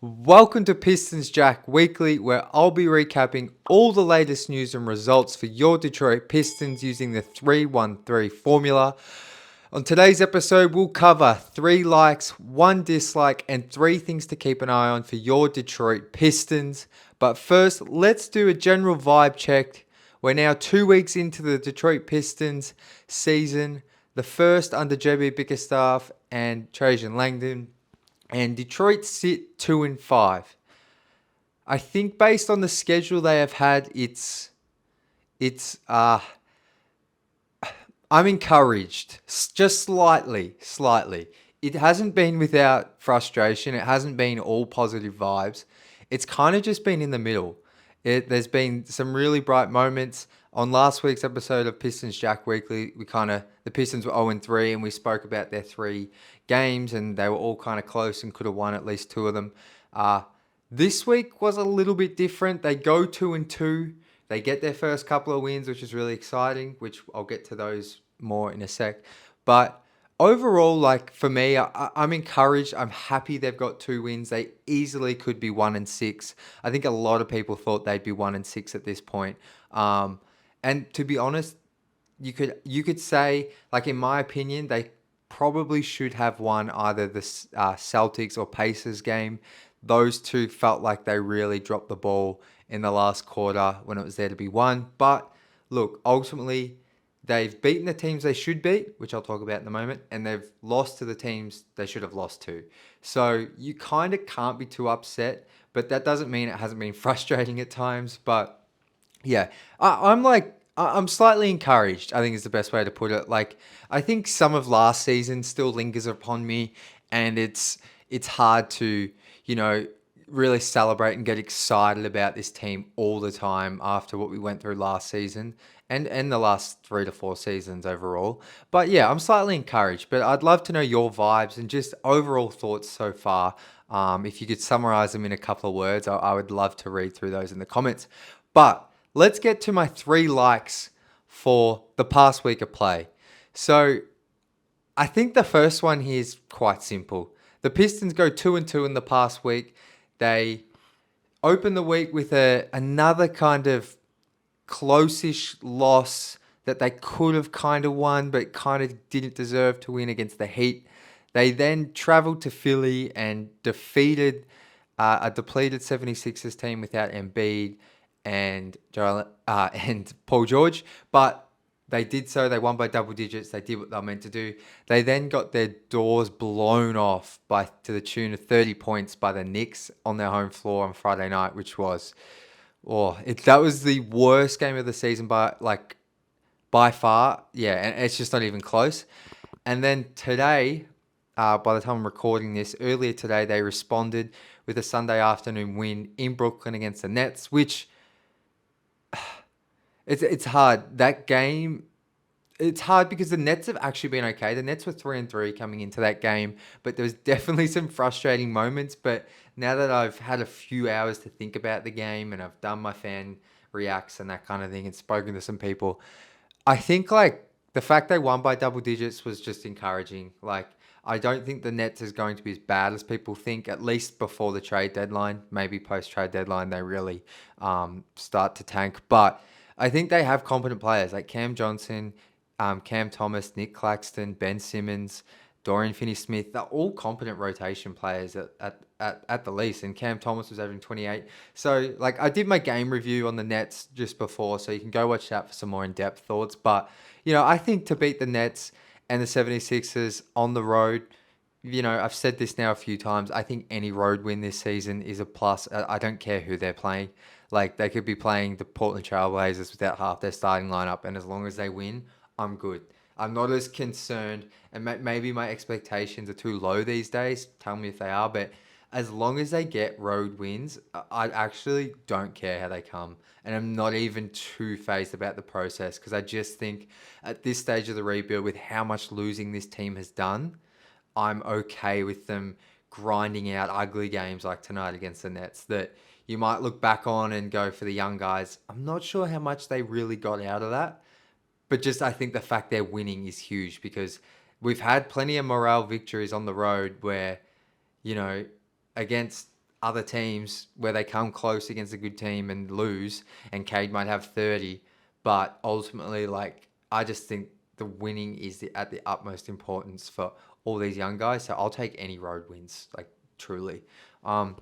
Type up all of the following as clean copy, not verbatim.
Welcome to Pistons Jack Weekly, where I'll be recapping all the latest news and results for your Detroit Pistons using the 3-1-3 formula. On today's episode, we'll cover 3 likes, 1 dislike, and 3 things to keep an eye on for your Detroit Pistons. But first, let's do a general vibe check. We're now 2 weeks into the Detroit Pistons season, the first under JB Bickerstaff and Trajan Langdon. And Detroit sit 2-5. I think based on the schedule they have had, it's I'm encouraged, just slightly. It hasn't been without frustration. It hasn't been all positive vibes. It's kind of just been in the middle. There's been some really bright moments. On last week's episode of Pistons Jack Weekly, the Pistons were 0-3 and we spoke about their 3 games and they were all kind of close and could have won at least 2 of them. This week was a little bit different. They go 2-2. They get their first couple of wins, which is really exciting, which I'll get to those more in a sec. But overall, like for me, I'm encouraged. I'm happy they've got 2 wins. They easily could be 1-6. I think a lot of people thought they'd be 1-6 at this point. And to be honest, you could say, like in my opinion, they probably should have won either the Celtics or Pacers game. Those two felt like they really dropped the ball in the last quarter when it was there to be won. But look, ultimately, they've beaten the teams they should beat, which I'll talk about in a moment, and they've lost to the teams they should have lost to. So you kind of can't be too upset, but that doesn't mean it hasn't been frustrating at times. But yeah, I'm slightly encouraged, I think is the best way to put it. Like, I think some of last season still lingers upon me, and it's hard to, you know, really celebrate and get excited about this team all the time after what we went through last season and the last 3 to 4 seasons overall. But yeah, I'm slightly encouraged, but I'd love to know your vibes and just overall thoughts so far. If you could summarize them in a couple of words, I would love to read through those in the comments. But let's get to my 3 likes for the past week of play. So I think the first one here is quite simple. The Pistons go 2-2 in the past week. They open the week with another kind of close-ish loss that they could have kind of won, but kind of didn't deserve to win against the Heat. They then traveled to Philly and defeated a depleted 76ers team without Embiid and Paul George, but they did so. They won by double digits. They did what they were meant to do. They then got their doors blown off to the tune of 30 points by the Knicks on their home floor on Friday night, which was, that was the worst game of the season by far. Yeah, and it's just not even close. And then today, by the time I'm recording this, earlier today, they responded with a Sunday afternoon win in Brooklyn against the Nets, which it's hard. That game, it's hard because the Nets have actually been okay. The Nets were 3-3 coming into that game, but there was definitely some frustrating moments. But now that I've had a few hours to think about the game and I've done my fan reacts and that kind of thing and spoken to some people, I think like the fact they won by double digits was just encouraging. Like, I don't think the Nets is going to be as bad as people think, at least before the trade deadline. Maybe post trade deadline, they really start to tank. But I think they have competent players like Cam Johnson, Cam Thomas, Nick Claxton, Ben Simmons, Dorian Finney-Smith. They're all competent rotation players at the least. And Cam Thomas was averaging 28. So, like, I did my game review on the Nets just before, so you can go watch that for some more in-depth thoughts. But, I think to beat the Nets and the 76ers on the road, I've said this now a few times. I think any road win this season is a plus. I don't care who they're playing. Like, they could be playing the Portland Trailblazers without half their starting lineup, and as long as they win, I'm good. I'm not as concerned, and maybe my expectations are too low these days. Tell me if they are, but as long as they get road wins, I actually don't care how they come. And I'm not even too phased about the process because I just think at this stage of the rebuild, with how much losing this team has done, I'm okay with them grinding out ugly games like tonight against the Nets that you might look back on and go, for the young guys, I'm not sure how much they really got out of that. But just I think the fact they're winning is huge because we've had plenty of morale victories on the road where, you know, against other teams where they come close against a good team and lose, and Cade might have 30, but ultimately, like, I just think the winning is at the utmost importance for all these young guys. So I'll take any road wins, like, truly. Um,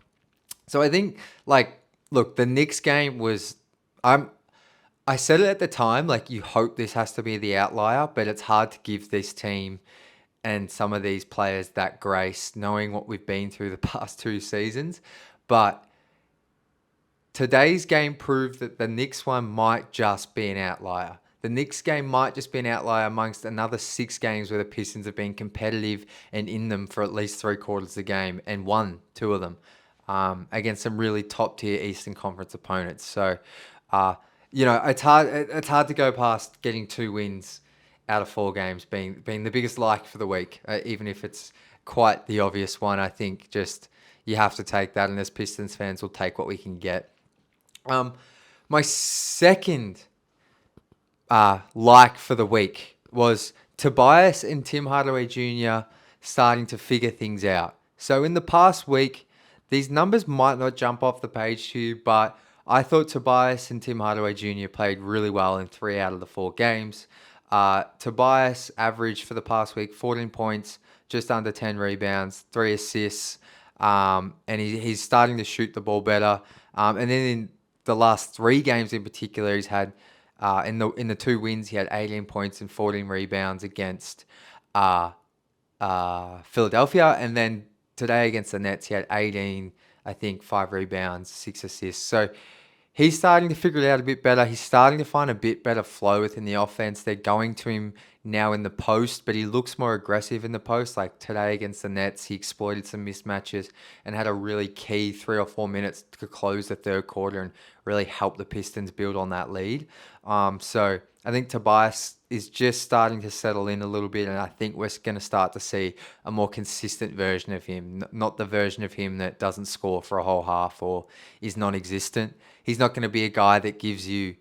so I think, like, look, the Knicks game was, I'm I said it at the time, like, you hope this has to be the outlier, but it's hard to give this team and some of these players that grace, knowing what we've been through the past 2 seasons. But today's game proved that the Knicks one might just be an outlier. The Knicks game might just be an outlier amongst another 6 games where the Pistons have been competitive and in them for at least 3/4 of the game and won 2 of them against some really top tier Eastern Conference opponents. So, uh, it's hard. It's hard to go past getting 2 wins out of 4 games being the biggest like for the week, even if it's quite the obvious one. I think just you have to take that, and as Pistons fans, we'll take what we can get. My second like for the week was Tobias and Tim Hardaway Jr. starting to figure things out. So in the past week, these numbers might not jump off the page to you, but I thought Tobias and Tim Hardaway Jr. played really well in 3 out of the 4 games. Tobias averaged for the past week 14 points, just under 10 rebounds, 3 assists, and he's starting to shoot the ball better. And then in the last 3 games in particular, he's had in the 2 wins, he had 18 points and 14 rebounds against Philadelphia, and then today against the Nets, he had 18, I think, 5 rebounds, 6 assists. So he's starting to figure it out a bit better. He's starting to find a bit better flow within the offense. They're going to him now in the post, but he looks more aggressive in the post. Like today against the Nets, he exploited some mismatches and had a really key 3 or 4 minutes to close the 3rd quarter and really help the Pistons build on that lead. So I think Tobias is just starting to settle in a little bit, and I think we're going to start to see a more consistent version of him, not the version of him that doesn't score for a whole half or is non-existent. He's not going to be a guy that gives you,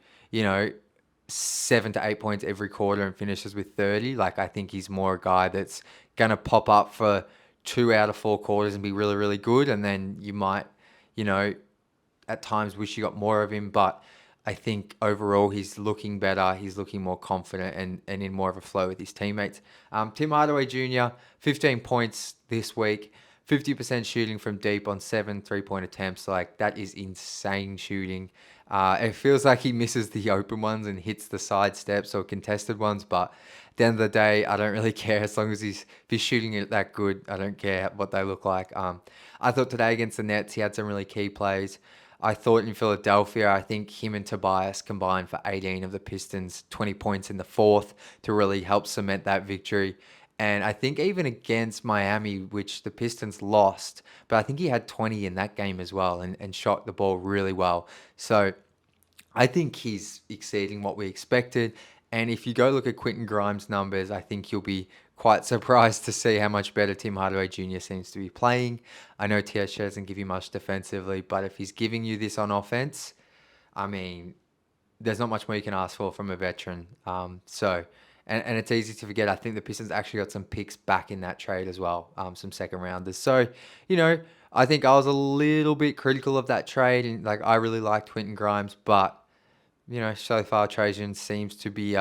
7 to 8 points every quarter and finishes with 30. Like, I think he's more a guy that's going to pop up for 2 out of 4 quarters and be really, really good, and then you might, at times wish you got more of him, but I think overall he's looking better. He's looking more confident and in more of a flow with his teammates. Tim Hardaway Jr., 15 points this week, 50% shooting from deep on 7 3-point attempts. Like, that is insane shooting. It feels like he misses the open ones and hits the side steps or contested ones, but at the end of the day, I don't really care as long as if he's shooting it that good. I don't care what they look like. I thought today against the Nets, he had some really key plays. I thought in Philadelphia, I think him and Tobias combined for 18 of the Pistons, 20 points in the 4th to really help cement that victory. And I think even against Miami, which the Pistons lost, but I think he had 20 in that game as well and shot the ball really well. So I think he's exceeding what we expected. And if you go look at Quentin Grimes' numbers, I think you'll be quite surprised to see how much better Tim Hardaway Jr. seems to be playing. I know TH doesn't give you much defensively, but if he's giving you this on offense, I mean, there's not much more you can ask for from a veteran. And it's easy to forget. I think the Pistons actually got some picks back in that trade as well, some second rounders. So, I think I was a little bit critical of that trade, and like I really liked Quentin Grimes, but so far Trajan seems to be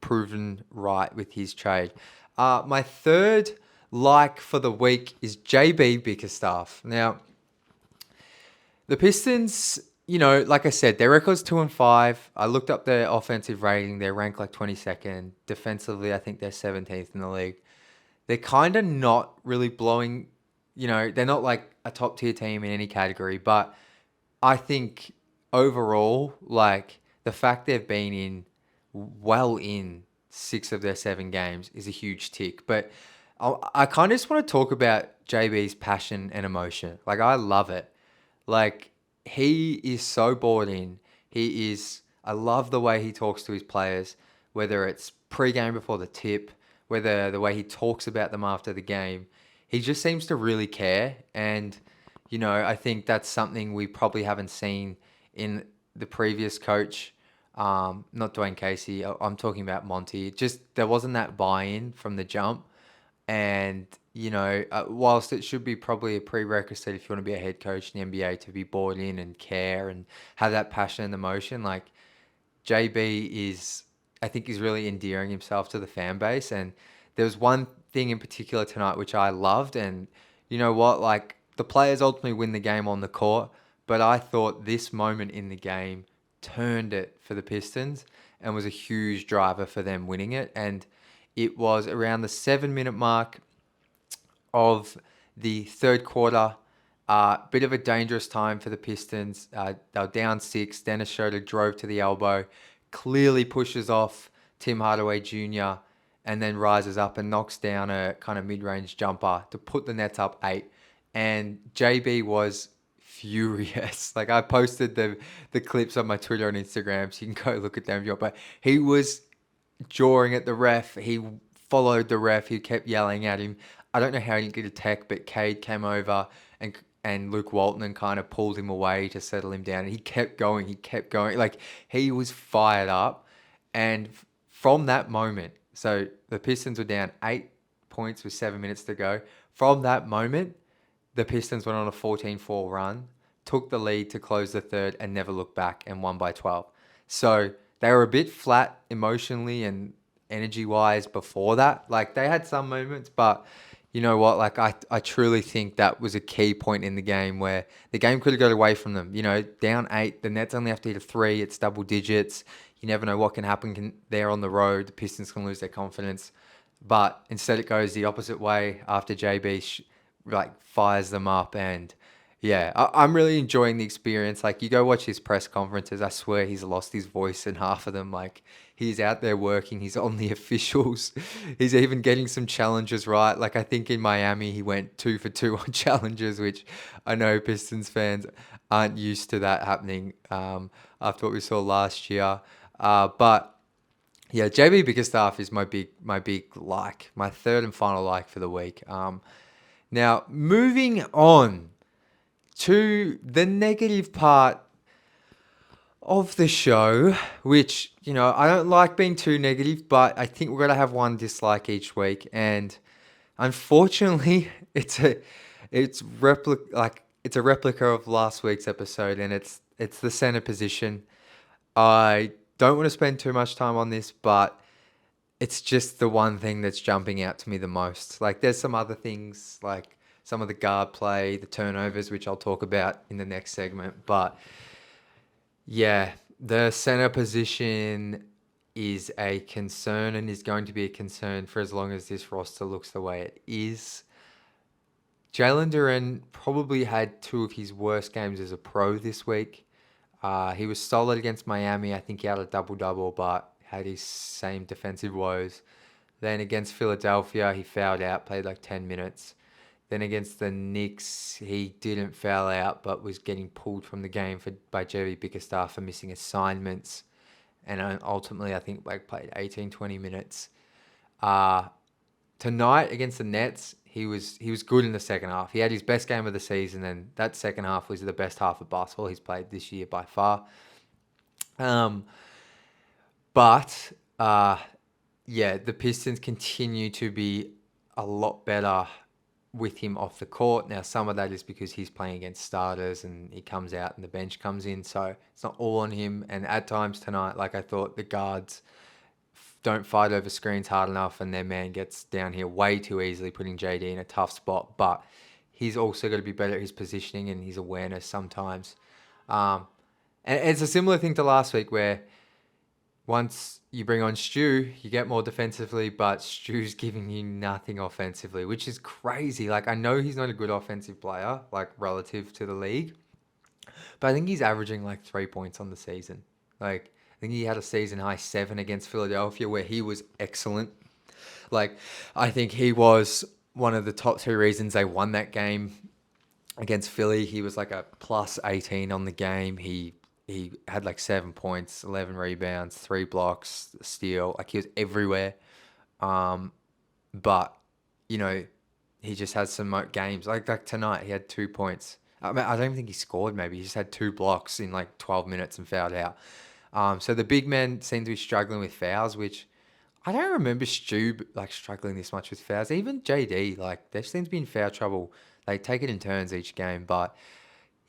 proven right with his trade. My third like for the week is JB Bickerstaff. Now, the Pistons, like I said, their record's 2-5. I looked up their offensive rating. They're ranked like 22nd. Defensively, I think they're 17th in the league. They're kind of not really blowing, they're not like a top tier team in any category, but I think overall, like the fact they've been in 6 of their 7 games is a huge tick. But I kind of just want to talk about JB's passion and emotion. Like, I love it. Like, he is so bought in. I love the way he talks to his players, whether it's pre-game before the tip, whether the way he talks about them after the game. He just seems to really care. And, I think that's something we probably haven't seen in the previous coach. Not Dwayne Casey. I'm talking about Monty. Just there wasn't that buy-in from the jump. And, whilst it should be probably a prerequisite if you want to be a head coach in the NBA to be bought in and care and have that passion and emotion, like JB I think he's really endearing himself to the fan base. And there was one thing in particular tonight which I loved. And you know what? Like, the players ultimately win the game on the court, but I thought this moment in the game turned it for the Pistons and was a huge driver for them winning it. And it was around the 7 minute mark of the third quarter. Bit of a dangerous time for the Pistons. They were down 6. Dennis Schroeder drove to the elbow, clearly pushes off Tim Hardaway Jr., and then rises up and knocks down a kind of mid-range jumper to put the Nets up 8. And JB was furious. Like, I posted the clips on my Twitter and Instagram, so you can go look at them. But he was jawing at the ref. He followed the ref. He kept yelling at him. I don't know how he didn't get a tech, but Cade came over and Luke Walton and kind of pulled him away to settle him down. And he kept going. He kept going. Like, he was fired up. And from that moment, so the Pistons were down 8 points with 7 minutes to go. From that moment, the Pistons went on a 14-4 run, took the lead to close the third, and never looked back and won by 12. So they were a bit flat emotionally and energy-wise before that. Like, they had some moments, but you know what? Like, I truly think that was a key point in the game where the game could have got away from them. Down 8, the Nets only have to hit a 3. It's double digits. You never know what can happen there on the road. The Pistons can lose their confidence. But instead it goes the opposite way after JB fires them up. And yeah, I'm really enjoying the experience. Like, you go watch his press conferences, I swear he's lost his voice in half of them. Like, he's out there working. He's on the officials. He's even getting some challenges right. Like, I think in Miami, he went 2 for 2 on challenges, which I know Pistons fans aren't used to that happening after what we saw last year. But yeah, JB Bickerstaff is my big like, my third and final like for the week. Now, moving on to the negative part of the show, which, I don't like being too negative, but I think we're going to have one dislike each week. And unfortunately, it's a replica of last week's episode, and it's the center position. I don't want to spend too much time on this, but it's just the one thing that's jumping out to me the most. Like, there's some other things, like some of the guard play, the turnovers, which I'll talk about in the next segment. But yeah, the center position is a concern and is going to be a concern for as long as this roster looks the way it is. Jalen Duren probably had 2 of his worst games as a pro this week. He was solid against Miami. I think he had a double-double, but had his same defensive woes. Then against Philadelphia, he fouled out, played like 10 minutes. Then against the Knicks, he didn't foul out, but was getting pulled from the game by JB Bickerstaff for missing assignments. And ultimately, I think played 18, 20 minutes. Tonight against the Nets, he was good in the second half. He had his best game of the season, and that second half was the best half of basketball he's played this year by far. But the Pistons continue to be a lot better with him off the court. Now, some of that is because he's playing against starters and he comes out and the bench comes in, so it's not all on him. And at times tonight, I thought the guards don't fight over screens hard enough, and their man gets down here way too easily, putting JD in a tough spot. But he's also got to be better at his positioning and his awareness sometimes. And it's a similar thing to last week, where once you bring on Stu, you get more defensively, but Stu's giving you nothing offensively, which is crazy. Like, I know he's not a good offensive player, relative to the league, but I think he's averaging 3 points on the season. I think he had a season high 7 against Philadelphia, where he was excellent. I think he was one of the top 2 reasons they won that game against Philly. He was a plus 18 on the game. He had 7 points, 11 rebounds, 3 blocks, steal. He was everywhere. But, he just has some games. Like tonight, he had 2 points. I don't even think he scored, maybe. He just had 2 blocks in 12 minutes and fouled out. So the big men seem to be struggling with fouls, which I don't remember Stu like struggling this much with fouls. Even JD, like they seem to be in foul trouble. They take it in turns each game, but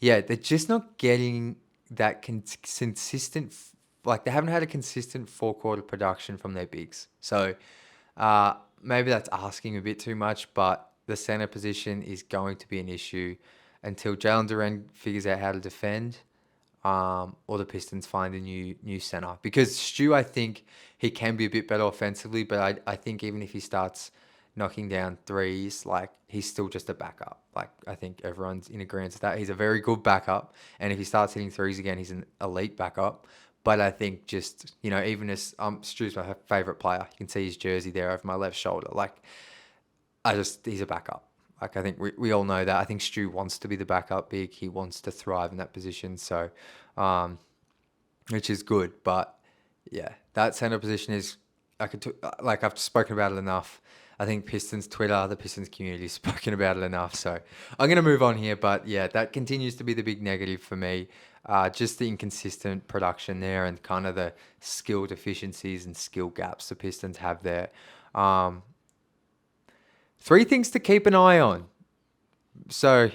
yeah, they're just not getting that consistent. Like they haven't had a consistent four-quarter production from their bigs. So maybe that's asking a bit too much, but the center position is going to be an issue until Jalen Duren figures out how to defend, or the Pistons find a new center. Because Stu, I think he can be a bit better offensively, but I think even if he starts knocking down threes, like he's still just a backup. Like I think everyone's in agreement with that. He's a very good backup, and if he starts hitting threes again, he's an elite backup. But I think just, even as Stu's my favorite player, you can see his jersey there over my left shoulder. Like he's a backup. Like I think we all know that. I think Stu wants to be the backup big. He wants to thrive in that position. So, which is good. But yeah, that center position is like I've spoken about it enough. I think Pistons Twitter, the Pistons community, has spoken about it enough. So I'm going to move on here. But yeah, that continues to be the big negative for me. Just the inconsistent production there and kind of the skill deficiencies and skill gaps the Pistons have there. Three things to keep an eye on. So,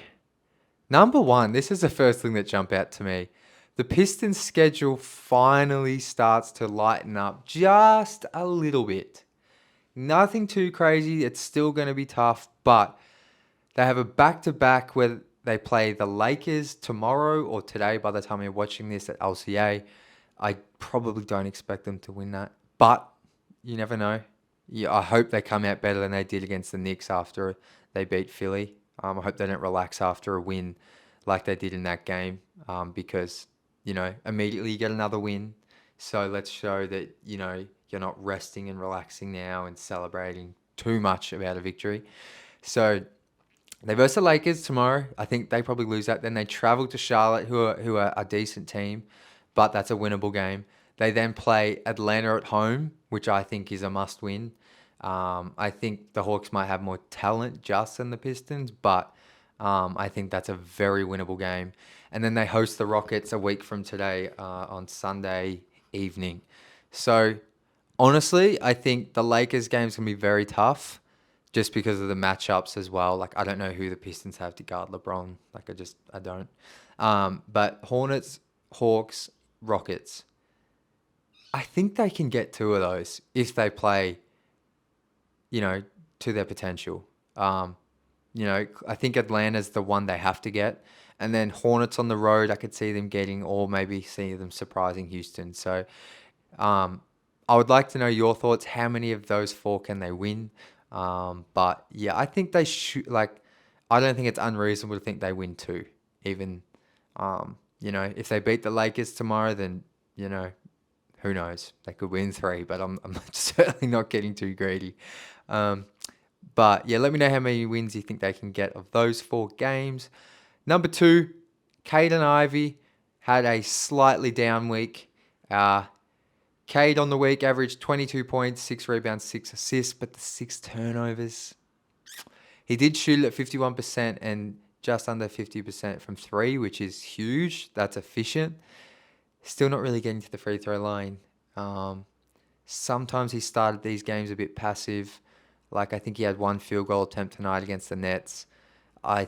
number one, this is the first thing that jumped out to me. The Pistons' schedule finally starts to lighten up just a little bit. Nothing too crazy. It's still going to be tough, but they have a back-to-back where they play the Lakers tomorrow or today by the time you're watching this at LCA. I probably don't expect them to win that, but you never know. Yeah, I hope they come out better than they did against the Knicks after they beat Philly. I hope they don't relax after a win like they did in that game, because, immediately you get another win. So let's show that, you're not resting and relaxing now and celebrating too much about a victory. So they versus the Lakers tomorrow. I think they probably lose that. Then they travel to Charlotte, who are a decent team, but that's a winnable game. They then play Atlanta at home, which I think is a must-win. I think the Hawks might have more talent just than the Pistons, but I think that's a very winnable game. And then they host the Rockets a week from today, on Sunday evening. So honestly, I think the Lakers game's going to be very tough just because of the matchups as well. Like, I don't know who the Pistons have to guard LeBron. Like, I don't. But Hornets, Hawks, Rockets. I think they can get two of those if they play, to their potential. I think Atlanta's the one they have to get. And then Hornets on the road, I could see them getting, or maybe see them surprising Houston. So I would like to know your thoughts. How many of those four can they win? But yeah, I think they should, I don't think it's unreasonable to think they win two. Even, if they beat the Lakers tomorrow, then, who knows? They could win three, but I'm certainly not getting too greedy. But yeah, let me know how many wins you think they can get of those four games. Number two, Cade and Ivy had a slightly down week. Cade on the week averaged 22 points, 6 rebounds, 6 assists, but the 6 turnovers. He did shoot it at 51% and just under 50% from three, which is huge. That's efficient. Still not really getting to the free throw line. Sometimes he started these games a bit passive. Like, I think he had one field goal attempt tonight against the Nets. I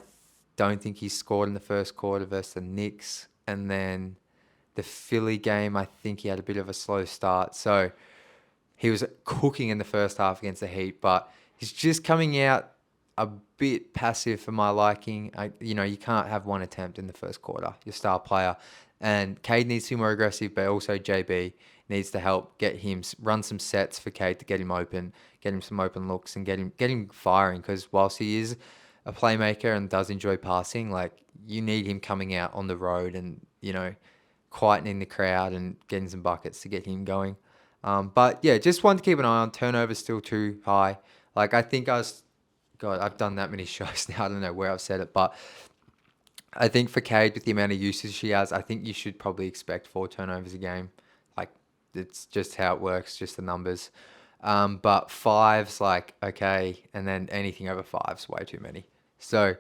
don't think he scored in the first quarter versus the Knicks. And then the Philly game, I think he had a bit of a slow start. So he was cooking in the first half against the Heat, but he's just coming out a bit passive for my liking. You can't have one attempt in the first quarter. Your star player. And Cade needs to be more aggressive, but also JB needs to help run some sets for Cade to get him open, get him some open looks, and get him firing. Because whilst he is a playmaker and does enjoy passing, like, you need him coming out on the road and quietening the crowd and getting some buckets to get him going. But yeah, just one to keep an eye on. Turnovers still too high. Like, I think I've done that many shows now. I don't know where I've said it, but I think for Cade, with the amount of usage she has, I think you should probably expect 4 turnovers a game. Like, it's just how it works, just the numbers. But 5's like, okay, and then anything over 5's way too many. So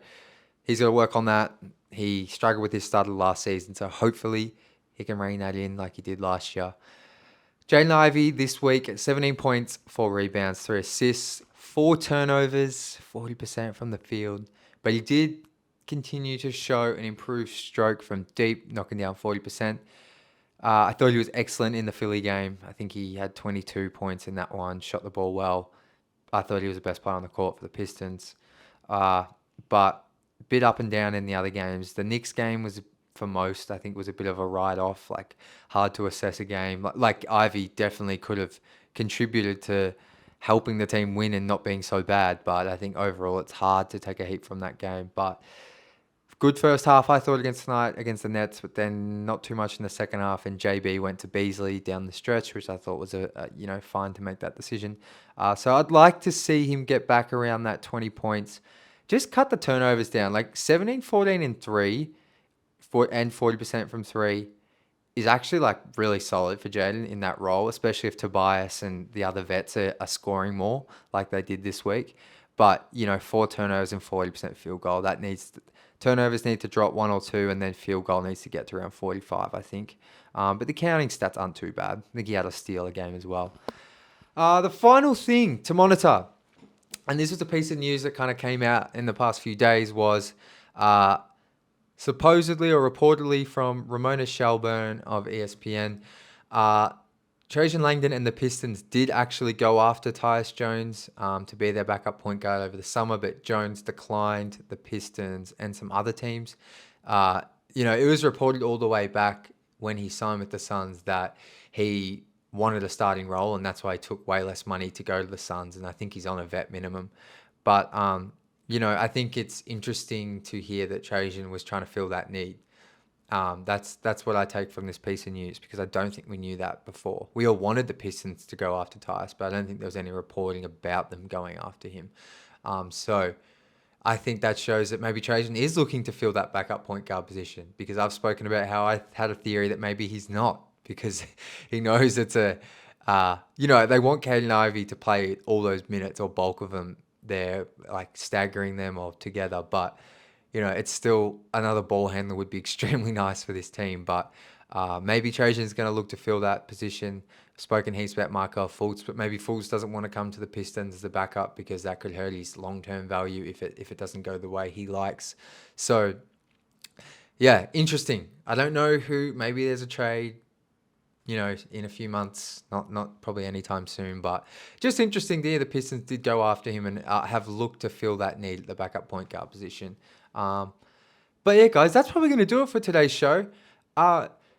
he's got to work on that. He struggled with his start of last season, so hopefully he can rein that in like he did last year. Jaden Ivey this week at 17 points, 4 rebounds, 3 assists, 4 turnovers, 40% from the field. But he did continue to show an improved stroke from deep, knocking down 40%. I thought he was excellent in the Philly game. I think he had 22 points in that one, shot the ball well. I thought he was the best player on the court for the Pistons. But a bit up and down in the other games. The Knicks game was, for most, I think was a bit of a write-off, like hard to assess a game. Like Ivy definitely could have contributed to helping the team win and not being so bad, but I think overall it's hard to take a heat from that game. But good first half, I thought, against tonight against the Nets, but then not too much in the second half. And JB went to Beasley down the stretch, which I thought was fine to make that decision. So I'd like to see him get back around that 20 points. Just cut the turnovers down, like 17, 14, and 3, and 40% from 3 is actually like really solid for Jaden in that role, especially if Tobias and the other vets are scoring more like they did this week. But 4 turnovers and 40% field goal, turnovers need to drop 1 or 2, and then field goal needs to get to around 45, I think. But the counting stats aren't too bad. I think he had a steal a game as well. The final thing to monitor, and this was a piece of news that kind of came out in the past few days, was supposedly or reportedly from Ramona Shelburne of ESPN. Trajan Langdon and the Pistons did actually go after Tyus Jones to be their backup point guard over the summer, but Jones declined the Pistons and some other teams. It was reported all the way back when he signed with the Suns that he wanted a starting role, and that's why he took way less money to go to the Suns, and I think he's on a vet minimum. But, I think it's interesting to hear that Trajan was trying to fill that need. That's what I take from this piece of news, because I don't think we knew that before. We all wanted the Pistons to go after Tyus, but I don't think there was any reporting about them going after him. So I think that shows that maybe Trajan is looking to fill that backup point guard position, because I've spoken about how I had a theory that maybe he's not, because he knows it's they want Cade and Ivy to play all those minutes or bulk of them. They're like staggering them all together, but it's still another ball handler would be extremely nice for this team. But maybe Trajan's going to look to fill that position. I've spoken heaps about Markelle Fultz, but maybe Fultz doesn't want to come to the Pistons as a backup, because that could hurt his long-term value if it doesn't go the way he likes. So, yeah, interesting. I don't know who. Maybe there's a trade, in a few months, not probably anytime soon, but just interesting to hear the Pistons did go after him and have looked to fill that need at the backup point guard position. But yeah, guys, that's probably going to do it for today's show.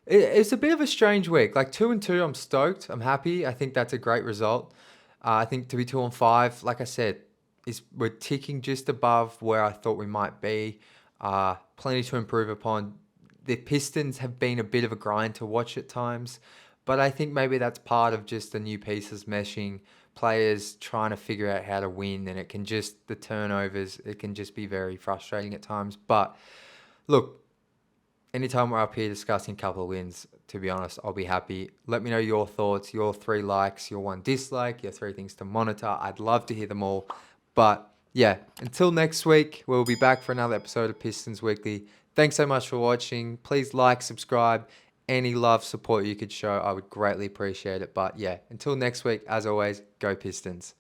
It's a bit of a strange week. Like 2-2, I'm stoked. I'm happy. I think that's a great result. I think to be 2-5, like I said, we're ticking just above where I thought we might be. Plenty to improve upon. The Pistons have been a bit of a grind to watch at times, but I think maybe that's part of just the new pieces meshing, players trying to figure out how to win, and the turnovers, it can just be very frustrating at times. But look, anytime we're up here discussing a couple of wins, to be honest, I'll be happy. Let me know your thoughts, your 3 likes, your 1 dislike, your 3 things to monitor. I'd love to hear them all. But yeah, until next week, we'll be back for another episode of Pistons Weekly. Thanks so much for watching. Please like, subscribe. Any love, support you could show, I would greatly appreciate it. But yeah, until next week, as always, go Pistons.